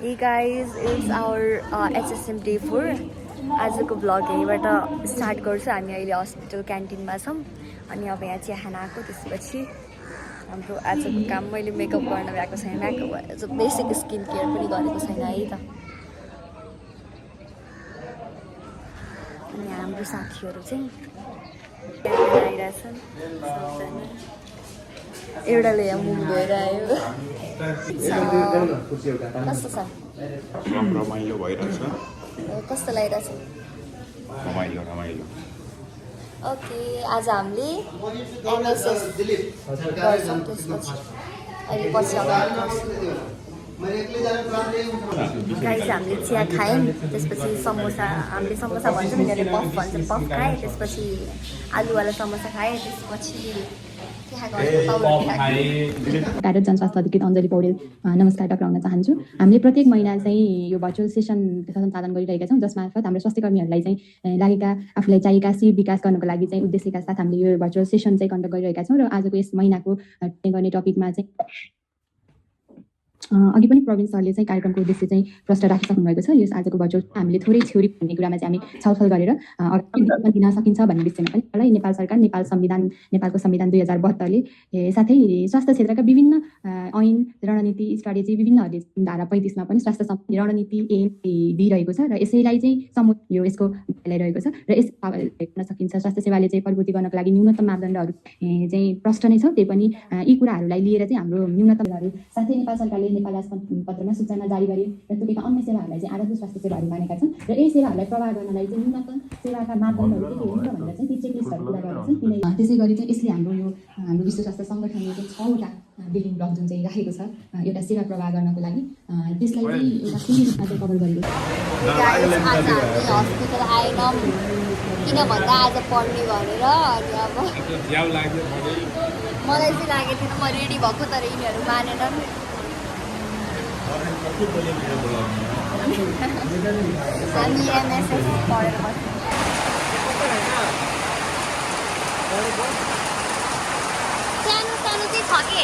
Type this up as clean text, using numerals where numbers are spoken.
Hey guys, it's our HSM Day 4. आजको vlog यहीँबाट start गर्छु। हामी अहिले हस्पिटल क्यान्टिनमा छौँ अनि अब यहाँ चिया खान आएको। त्यसपछि हाम्रो आजको काम मैले मेकअप गर्न भएको छैन। मेकअप बेसिक स्किन केयर पनि गरेको छैन है त। अनि हाम्रो साथीहरू चाहिँ आइरहेछन्। एउटाले यहाँ मुख धोएर आयो। कस्तो छ? रमाइलो भइरहेछ। कस्तो लागिरहेछ? रमाइलो। ओके, आज हामीले एमएसएस गर्छौँ। त्यसपछि अहिले पछि अगाडि गर्छौँ। गाइस हामीले चिया खायौँ, त्यसपछि समोसा, हामीले समोसा भन्छौँ, यिनीहरूले पफ भन्छ, पफ खाएँ। त्यसपछि आलुवाला समोसा खाएँ। त्यसपछि भारत जनस्वास्थ्य अधिकृत अञ्जली पौडेल नमस्कार टक्राउन चाहन्छु। हामीले प्रत्येक महिना चाहिँ यो भर्चुअल सेसन सञ्चालन गरिरहेका छौँ, जसमार्फत हाम्रो स्वास्थ्यकर्मीहरूलाई चाहिँ लागेका आफूलाई चाहिएका सिप विकास गर्नको लागि चाहिँ उद्देश्यका साथ हामीले यो भर्चुअल सेसन चाहिँ कन्डक्ट गरिरहेका छौँ। र आजको यस महिनाको गर्ने टपिकमा चाहिँ अघि पनि प्रवीण सरले चाहिँ कार्यक्रमको उद्देश्य चाहिँ प्रश्न राखिसक्नु भएको छ। यस आजको भर्चुअल हामीले थोरै थ्योरी भन्ने कुरामा चाहिँ हामी छलफल गरेर दिन सकिन्छ भन्ने विषयमा पनि नेपाल सरकार, नेपालको संविधान 2072ले साथै स्वास्थ्य क्षेत्रका विभिन्न ऐन, रणनीति, स्ट्राटेजी विभिन्नहरूले धारा 35मा पनि स्वास्थ्य सम्बन्धी रणनीति दिइरहेको छ र यसैलाई चाहिँ यसको ल्याइरहेको छ र यस हेर्न सकिन्छ। स्वास्थ्य सेवाले चाहिँ प्रगति गर्नको लागि न्यूनतम मापदण्डहरू चाहिँ प्रष्ट नै छ। त्यही पनि यी कुराहरूलाई लिएर चाहिँ हाम्रो न्यूनतमहरू साथै नेपाल सरकारले नेपाल राजपत्रमा सूचना जारी गरे र तोकेका अन्य सेवाहरूलाई चाहिँ आधारभूत स्वास्थ्य सेवाहरू मानेका छन् र यी सेवाहरूलाई प्रवाह गर्नलाई चाहिँ न्यूनतम सेवाका मापदण्डहरू के हुन्छ भनेर चाहिँ ती चेकलिस्टहरू पुरा गरेका छन्। त्यसै गरी चाहिँ यसले हाम्रो विश्व स्वास्थ्य सङ्गठनले चाहिँ 6वटा बिल्डिङ ब्लक जुन चाहिँ राखेको छ एउटा सेवा प्रवाह गर्नको लागि, त्यसलाई चाहिँ एउटा सुनि रूपमा चाहिँ कभर गरेको छ। हस्पिटल आएनौँ किन भन्दा आज पढ्ने भनेर। अनि अब मलाई चाहिँ लागेको थिएन, म रेडी भएको, तर यिनीहरू मानेनन्। हामी एमएसएस पढेर बस्छौँ। सानो सानो चाहिँ छ के